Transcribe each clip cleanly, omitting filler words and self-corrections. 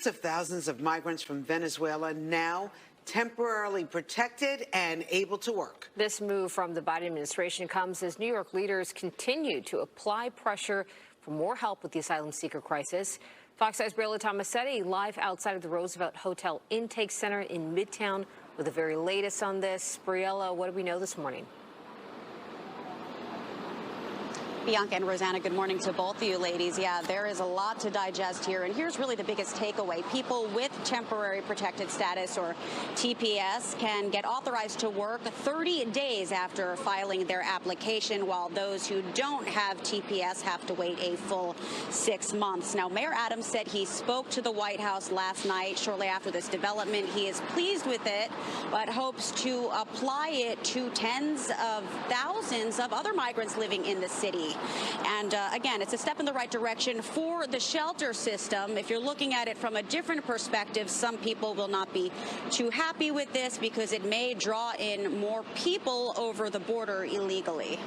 Tens of thousands of migrants from Venezuela now temporarily protected and able to work. This move from the Biden administration comes as New York leaders continue to apply pressure for more help with the asylum seeker crisis. Fox 5's Briella Tomasetti live outside of the Roosevelt Hotel Intake Center in Midtown with the very latest on this. Briella, what do we know this morning? Bianca and Rosanna, good morning to both of you ladies. Yeah, there is a lot to digest here, and here's really the biggest takeaway. People with temporary protected status, or TPS, can get authorized to work 30 days after filing their application, while those who don't have TPS have to wait a full 6 months. Now, Mayor Adams said he spoke to the White House last night shortly after this development. He is pleased with it, but hopes to apply it to tens of thousands of other migrants living in the city. And again, it's a step in the right direction for the shelter system. If you're looking at it from a different perspective, some people will not be too happy with this because it may draw in more people over the border illegally.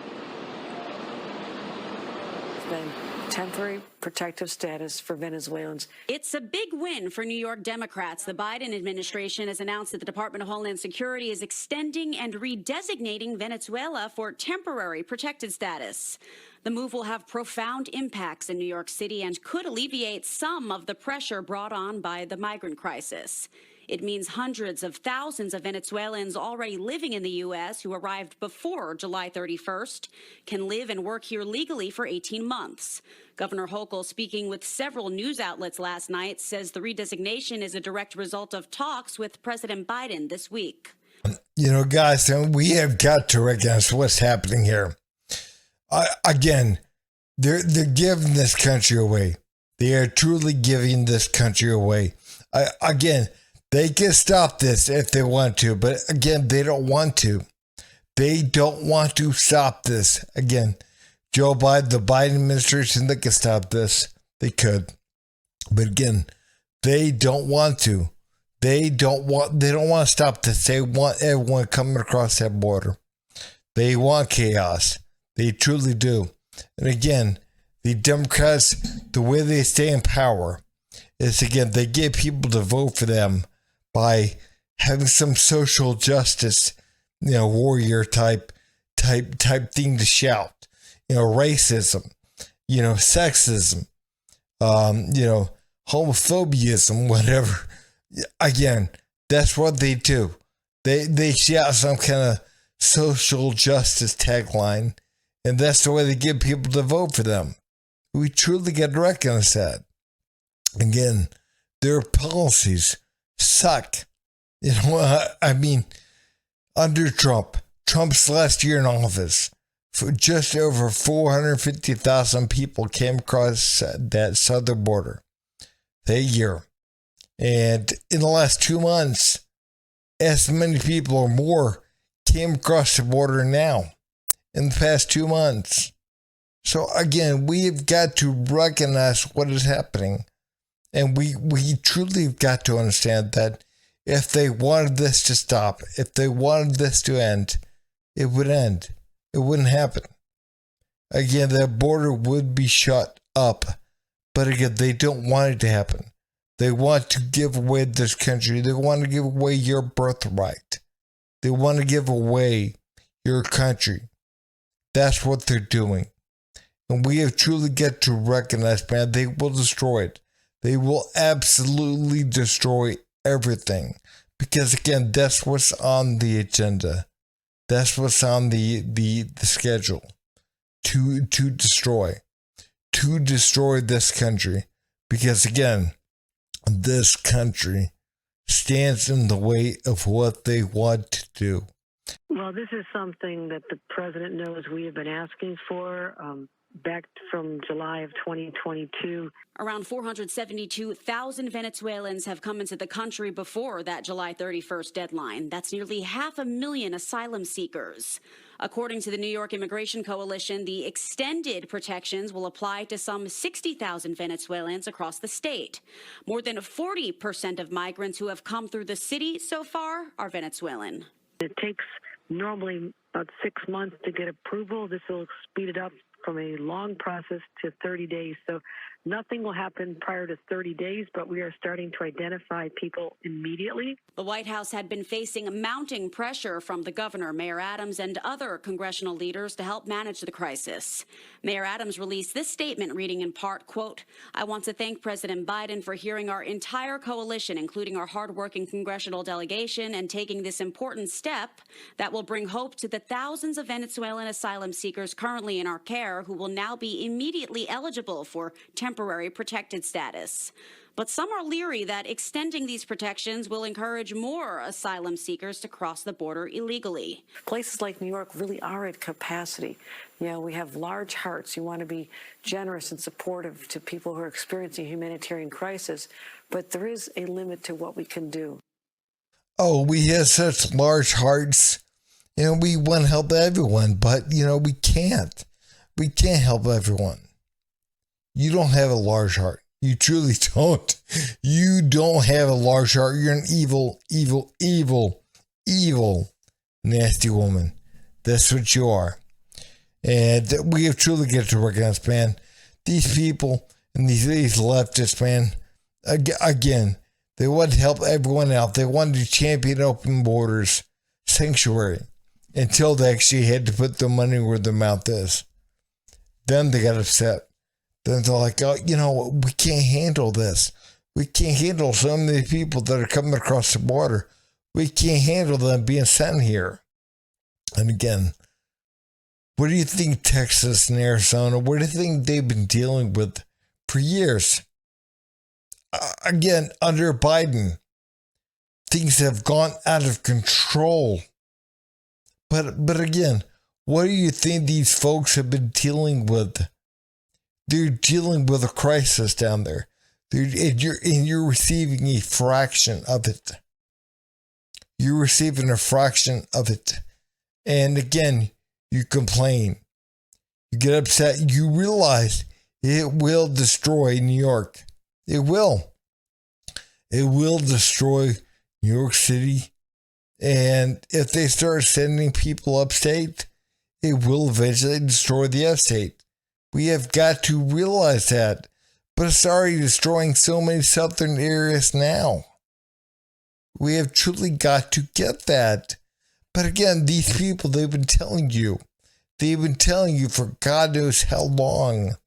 Temporary protective status for Venezuelans. It's a big win for New York Democrats. The Biden administration has announced that the Department of Homeland Security is extending and redesignating Venezuela for temporary protected status. The move will have profound impacts in New York City and could alleviate some of the pressure brought on by the migrant crisis. It means hundreds of thousands of Venezuelans already living in the U.S. who arrived before July 31st can live and work here legally for 18 months. Governor Hochul, speaking with several news outlets last night, says the redesignation is a direct result of talks with President Biden this week. You know, guys, we have got to recognize what's happening here. Again, they're giving this country away. They are truly giving this country away. Again, they can stop this if they want to, but again, they don't want to. They don't want to stop this. Again, Joe Biden, the Biden administration, they can stop this. They could. But again, they don't want to. They don't want to stop this. They want everyone coming across that border. They want chaos. They truly do. And again, the Democrats, the way they stay in power is, again, they get people to vote for them by having some social justice, warrior type thing to shout, racism, sexism, homophobiaism, whatever. Again, that's what they do. They shout some kind of social justice tagline, and that's the way they get people to vote for them. We truly got to recognize that. Again, their policies suck. Under Trump's last year in office, for just over 450,000 people came across that southern border that year. And in the last 2 months, as many people or more came across the border now in the past 2 months. So again, we've got to recognize what is happening. And we truly have got to understand that if they wanted this to stop, if they wanted this to end, it would end. It wouldn't happen. Again, the border would be shut up. But again, they don't want it to happen. They want to give away this country. They want to give away your birthright. They want to give away your country. That's what they're doing. And we have truly got to recognize, man, they will destroy it. They will absolutely destroy everything. Because again, that's what's on the agenda. That's what's on the schedule. To destroy. To destroy this country. Because again, this country stands in the way of what they want to do. Well, this is something that the president knows we have been asking for back from July of 2022. Around 472,000 Venezuelans have come into the country before that July 31st deadline. That's nearly 500,000 asylum seekers. According to the New York Immigration Coalition, the extended protections will apply to some 60,000 Venezuelans across the state. More than 40% of migrants who have come through the city so far are Venezuelan. It takes normally about 6 months to get approval. This will speed it up from a long process to 30 days. So nothing will happen prior to 30 days, but we are starting to identify people immediately. The White House had been facing mounting pressure from the governor, Mayor Adams, and other congressional leaders to help manage the crisis. Mayor Adams released this statement reading in part, quote, "I want to thank President Biden for hearing our entire coalition, including our hardworking congressional delegation, and taking this important step that will bring hope to the thousands of Venezuelan asylum seekers currently in our care who will now be immediately eligible for temporary protected status." But some are leery that extending these protections will encourage more asylum seekers to cross the border illegally. Places like New York really are at capacity. You know, we have large hearts. You want to be generous and supportive to people who are experiencing a humanitarian crisis, but there is a limit to what we can do. Oh, we have such large hearts. You know, we want to help everyone, but, you know, we can't. We can't help everyone. You don't have a large heart. You truly don't. You don't have a large heart. You're an evil, evil, evil, evil, nasty woman. That's what you are. And we have truly got to recognize, man, these people and these leftists, man, again, they want to help everyone out. They wanted to champion open borders, sanctuary, until they actually had to put their money where their mouth is. Then they got upset. Then they're like, oh, you know, we can't handle this. We can't handle so many people that are coming across the border. We can't handle them being sent here. And again, what do you think Texas and Arizona, what do you think they've been dealing with for years? Again, under Biden, things have gone out of control. But again, what do you think these folks have been dealing with? They're dealing with a crisis down there. And you're receiving a fraction of it. You're receiving a fraction of it. And again, you complain. You get upset. You realize it will destroy New York. It will. It will destroy New York City. And if they start sending people upstate, it will eventually destroy the upstate. We have got to realize that. But it's already destroying so many southern areas now. We have truly got to get that. But again, these people, they've been telling you. They've been telling you for God knows how long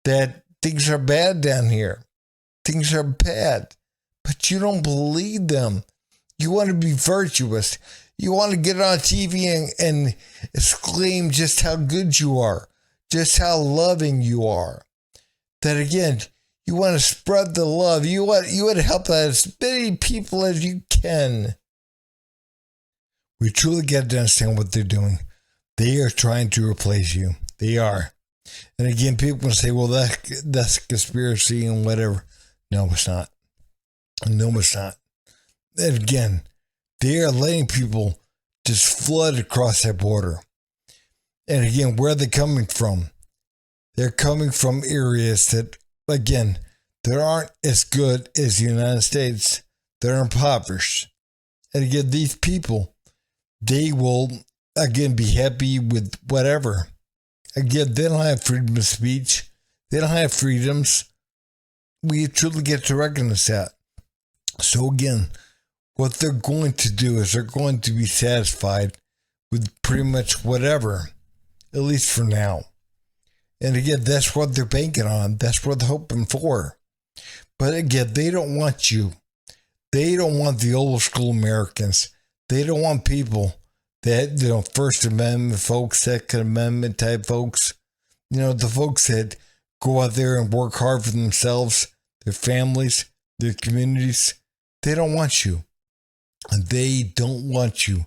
that things are bad down here. Things are bad. But you don't believe them. You want to be virtuous. You want to get on TV and exclaim just how good you are. Just how loving you are. That again, you want to spread the love. You want to help as many people as you can. We truly got to understand what they're doing. They are trying to replace you. They are. And again, people can say, well, that's conspiracy and whatever. No, it's not. No, it's not. And again, they are letting people just flood across that border. And again, where are they coming from? They're coming from areas that, again, that aren't as good as the United States. They're impoverished. And again, these people, they will, again, be happy with whatever. Again, they don't have freedom of speech. They don't have freedoms. We truly get to recognize that. So again, what they're going to do is they're going to be satisfied with pretty much whatever. At least for now. And again, that's what they're banking on. That's what they're hoping for. But again, they don't want you. They don't want the old school Americans. They don't want people that, First Amendment folks, Second Amendment type folks. The folks that go out there and work hard for themselves, their families, their communities. They don't want you. And they don't want you.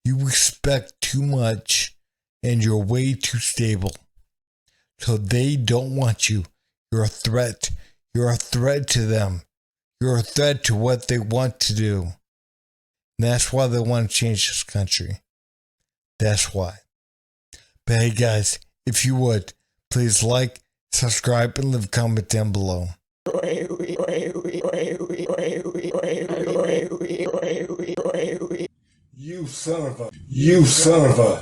You expect too much. And you're way too stable. So they don't want you. You're a threat. You're a threat to them. You're a threat to what they want to do. And that's why they want to change this country. That's why. But hey guys, if you would, please like, subscribe, and leave a comment down below. You son of a